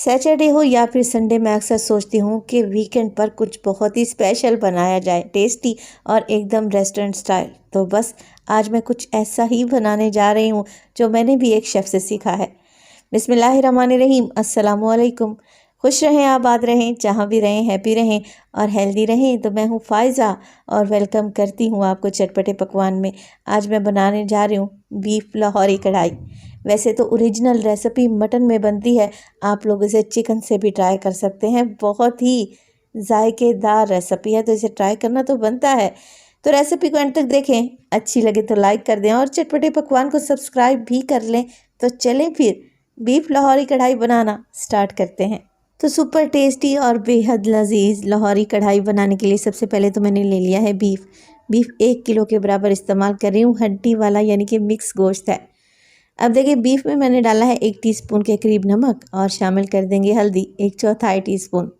Saturday हो या फिर संडे, मैं अक्सर सोचती हूँ कि वीकेंड पर कुछ बहुत ही स्पेशल बनाया जाए, टेस्टी और एकदम रेस्टोरेंट स्टाइल। तो बस आज मैं कुछ ऐसा ही बनाने जा रही हूँ जो मैंने भी एक शेफ़ से सीखा है। बिस्मिल्लाहिर्रहमानिर्रहीम, अस्सलाम वालेकुम। खुश रहें, आबाद रहें, जहाँ भी रहें हैप्पी रहें और हेल्दी रहें। तो मैं हूँ फ़ायज़ा और वेलकम करती हूँ आपको चटपटे पकवान में। आज मैं बनाने जा रही हूँ बीफ लाहौरी कढ़ाई। वैसे तो ओरिजिनल रेसिपी मटन में बनती है, आप लोग इसे चिकन से भी ट्राई कर सकते हैं। बहुत ही जायकेदार रेसिपी है, तो इसे ट्राई करना तो बनता है। तो रेसिपी को एंड तक देखें, अच्छी लगे तो लाइक कर दें और चटपटे पकवान को सब्सक्राइब भी कर लें। तो चलें फिर बीफ लाहौरी कढ़ाई बनाना स्टार्ट करते हैं। तो सुपर टेस्टी और बेहद लजीज लाहौरी कढ़ाई बनाने के लिए सबसे पहले तो मैंने ले लिया है बीफ 1 किलो के बराबर इस्तेमाल कर रही हूँ। हड्डी वाला यानी कि मिक्स गोश्त है। अब देखिए, बीफ में मैंने डाला है 1 टीस्पून के करीब नमक और शामिल कर देंगे हल्दी 1/4 टीस्पून।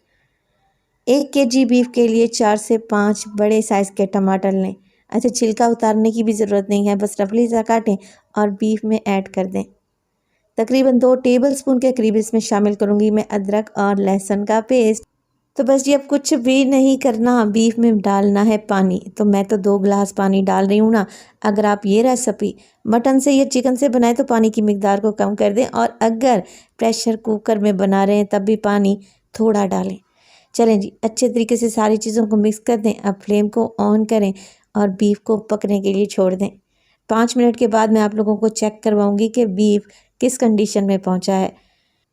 1 केजी बीफ के लिए 4 से 5 बड़े साइज़ के टमाटर लें। अच्छा, छिलका उतारने की भी ज़रूरत नहीं है, बस रफली सा काटें और बीफ में ऐड कर दें। तकरीबन 2 टेबलस्पून के करीब इसमें शामिल करूँगी मैं अदरक और लहसुन का पेस्ट। तो बस ये अब कुछ भी नहीं करना, बीफ में डालना है पानी। तो मैं तो 2 गिलास पानी डाल रही हूँ ना। अगर आप ये रेसिपी मटन से या चिकन से बनाएं तो पानी की मिकदार को कम कर दें, और अगर प्रेशर कुकर में बना रहे हैं तब भी पानी थोड़ा डालें। चलें जी, अच्छे तरीके से सारी चीज़ों को मिक्स कर दें। अब फ्लेम को ऑन करें और बीफ को पकने के लिए छोड़ दें। 5 मिनट के बाद मैं आप लोगों को चेक करवाऊँगी कि बीफ किस कंडीशन में पहुँचा है।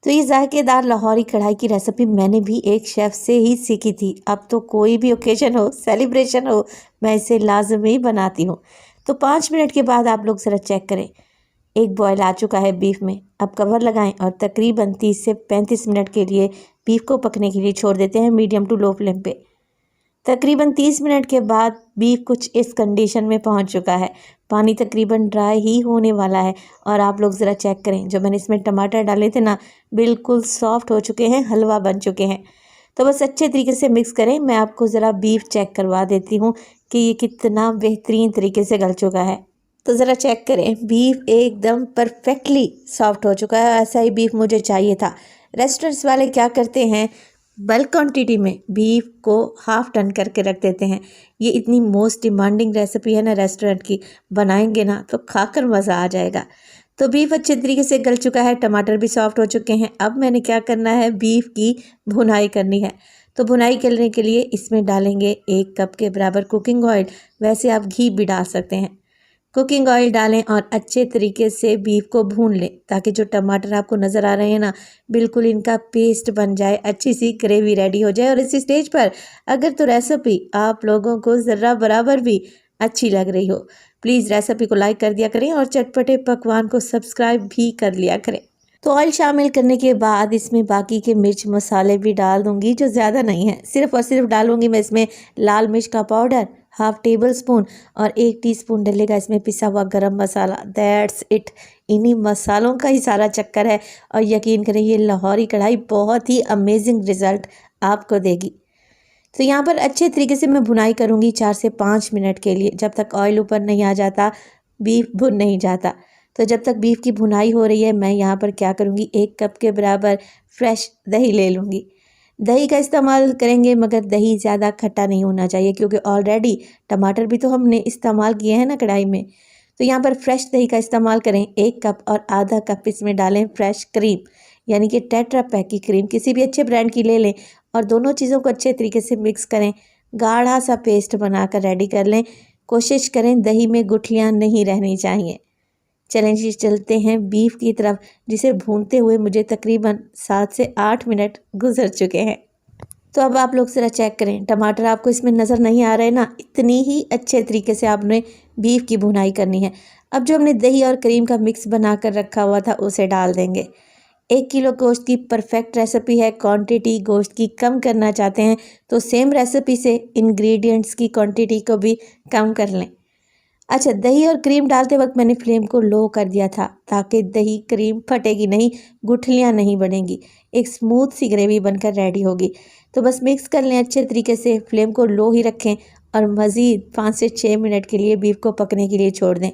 तो ये जायकेदार लाहौरी कढ़ाई की रेसिपी मैंने भी एक शेफ़ से ही सीखी थी। अब तो कोई भी ओकेजन हो, सेलिब्रेशन हो, मैं इसे लाजमी बनाती हूँ। तो 5 मिनट के बाद आप लोग ज़रा चेक करें, एक बॉयल आ चुका है बीफ में। अब कवर लगाएं और तकरीबन 30 से 35 मिनट के लिए बीफ को पकने के लिए छोड़ देते हैं मीडियम टू लो फ्लेम पे। तकरीबन 30 मिनट के बाद बीफ कुछ इस कंडीशन में पहुंच चुका है। पानी तकरीबन ड्राई ही होने वाला है और आप लोग ज़रा चेक करें, जो मैंने इसमें टमाटर डाले थे ना, बिल्कुल सॉफ्ट हो चुके हैं, हलवा बन चुके हैं। तो बस अच्छे तरीके से मिक्स करें। मैं आपको ज़रा बीफ चेक करवा देती हूँ कि ये कितना बेहतरीन तरीके से गल चुका है। तो ज़रा चेक करें, बीफ एकदम परफेक्टली सॉफ्ट हो चुका है। ऐसा ही बीफ मुझे चाहिए था। रेस्टोरेंट्स वाले क्या करते हैं, बल्क क्वांटिटी में बीफ को हाफ टन करके रख देते हैं। ये इतनी मोस्ट डिमांडिंग रेसिपी है ना रेस्टोरेंट की, बनाएंगे ना तो खाकर मज़ा आ जाएगा। तो बीफ अच्छे तरीके से गल चुका है, टमाटर भी सॉफ्ट हो चुके हैं। अब मैंने क्या करना है, बीफ की भुनाई करनी है। तो भुनाई करने के लिए इसमें डालेंगे 1 कप के बराबर कुकिंग ऑयल। वैसे आप घी भी डाल सकते हैं। कुकिंग ऑयल डालें और अच्छे तरीके से बीफ को भून लें, ताकि जो टमाटर आपको नज़र आ रहे हैं ना, बिल्कुल इनका पेस्ट बन जाए, अच्छी सी ग्रेवी रेडी हो जाए। और इसी स्टेज पर अगर तो रेसिपी आप लोगों को ज़रा बराबर भी अच्छी लग रही हो, प्लीज़ रेसिपी को लाइक कर दिया करें और चटपटे पकवान को सब्सक्राइब भी कर लिया करें। तो ऑयल शामिल करने के बाद इसमें बाकी के मिर्च मसाले भी डाल दूंगी, जो ज़्यादा नहीं है। सिर्फ और सिर्फ डालूंगी मैं इसमें लाल मिर्च का पाउडर 1/2 टेबल स्पून और 1 टीस्पून डलेगा इसमें पिसा हुआ गरम मसाला। That's it. इन्हीं मसालों का ही सारा चक्कर है और यकीन करें, ये लाहौरी कढ़ाई बहुत ही अमेजिंग रिज़ल्ट आपको देगी। तो यहाँ पर अच्छे तरीके से मैं भुनाई करूँगी 4 से 5 मिनट के लिए, जब तक ऑयल ऊपर नहीं आ जाता, बीफ भुन नहीं जाता। तो जब तक बीफ की भुनाई हो रही है, मैं यहाँ पर क्या करूँगी, 1 कप के बराबर फ्रेश दही ले लूँगी। दही का इस्तेमाल करेंगे, मगर दही ज़्यादा खट्टा नहीं होना चाहिए, क्योंकि ऑलरेडी टमाटर भी तो हमने इस्तेमाल किए हैं ना कढ़ाई में। तो यहाँ पर फ्रेश दही का इस्तेमाल करें। 1 कप और आधा कप इसमें डालें फ्रेश क्रीम, यानी कि टेट्रा पैक की क्रीम, किसी भी अच्छे ब्रांड की ले लें। और दोनों चीज़ों को अच्छे तरीके से मिक्स करें, गाढ़ा सा पेस्ट बनाकर रेडी कर लें। कोशिश करें दही में गुठलियाँ नहीं रहनी चाहिए। चलें जी, चलते हैं बीफ की तरफ, जिसे भूनते हुए मुझे तकरीबन 7 से 8 मिनट गुजर चुके हैं। तो अब आप लोग ज़रा चेक करें, टमाटर आपको इसमें नज़र नहीं आ रहे ना, इतनी ही अच्छे तरीके से आपने बीफ की भुनाई करनी है। अब जो हमने दही और क्रीम का मिक्स बना कर रखा हुआ था, उसे डाल देंगे। 1 किलो गोश्त की परफेक्ट रेसिपी है। क्वांटिटी गोश्त की कम करना चाहते हैं तो सेम रेसिपी से इंग्रेडिएंट्स की क्वांटिटी को भी कम कर लें। अच्छा, दही और क्रीम डालते वक्त मैंने फ्लेम को लो कर दिया था, ताकि दही क्रीम फटेगी नहीं, गुठलियाँ नहीं बनेंगी, एक स्मूथ सी ग्रेवी बनकर रेडी होगी। तो बस मिक्स कर लें अच्छे तरीके से, फ्लेम को लो ही रखें और मज़ीद 5 से 6 मिनट के लिए बीफ को पकने के लिए छोड़ दें।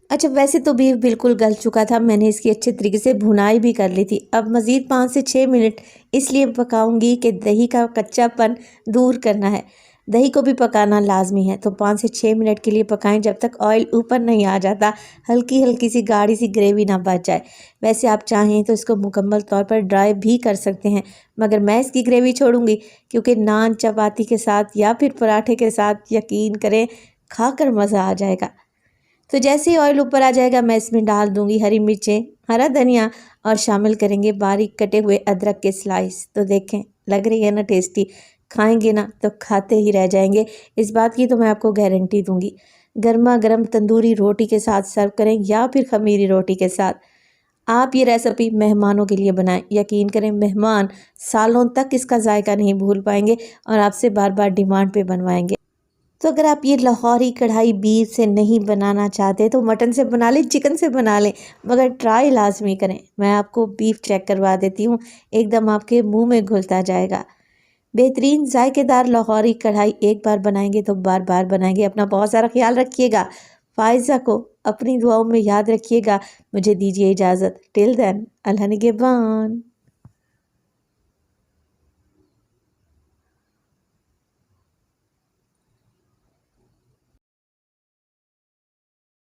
अच्छा, वैसे तो बीफ बिल्कुल गल चुका था, मैंने इसकी अच्छे तरीके से भुनाई भी कर ली थी। अब मज़ीद 5 से 6 मिनट इसलिए पकाऊंगी कि दही का कच्चापन दूर करना है। दही को भी पकाना लाजमी है, तो 5 से 6 मिनट के लिए पकाएं जब तक ऑयल ऊपर नहीं आ जाता, हल्की हल्की सी गाढ़ी सी ग्रेवी ना बच जाए। वैसे आप चाहें तो इसको मुकम्मल तौर पर ड्राई भी कर सकते हैं, मगर मैं इसकी ग्रेवी छोड़ूंगी क्योंकि नान चपाती के साथ या फिर पराठे के साथ यकीन करें खाकर मज़ा आ जाएगा। तो जैसे ही ऑयल ऊपर आ जाएगा मैं इसमें डाल दूंगी हरी मिर्चें, हरा धनिया और शामिल करेंगे बारीक कटे हुए अदरक के स्लाइस। तो देखें, लग रही है ना टेस्टी, खाएंगे ना तो खाते ही रह जाएंगे, इस बात की तो मैं आपको गारंटी दूंगी। गर्मा गर्म तंदूरी रोटी के साथ सर्व करें या फिर खमीरी रोटी के साथ। आप ये रेसिपी मेहमानों के लिए बनाएं, यकीन करें मेहमान सालों तक इसका जायका नहीं भूल पाएंगे और आपसे बार बार डिमांड पे बनवाएंगे। तो अगर आप ये लाहौरी कढ़ाई बीफ से नहीं बनाना चाहते तो मटन से बना लें, चिकन से बना लें, मगर ट्राई लाजमी करें। मैं आपको बीफ चेक करवा देती हूँ, एकदम आपके मुंह में घुलता जाएगा। बेहतरीन जायकेदार लाहौरी कढ़ाई एक बार बनाएंगे तो बार बार बनाएंगे। अपना बहुत सारा ख्याल रखिएगा। फायज़ा को अपनी दुआओं में याद रखिएगा। मुझे दीजिए इजाज़त। टिल देन, अल्लाह निगहबान।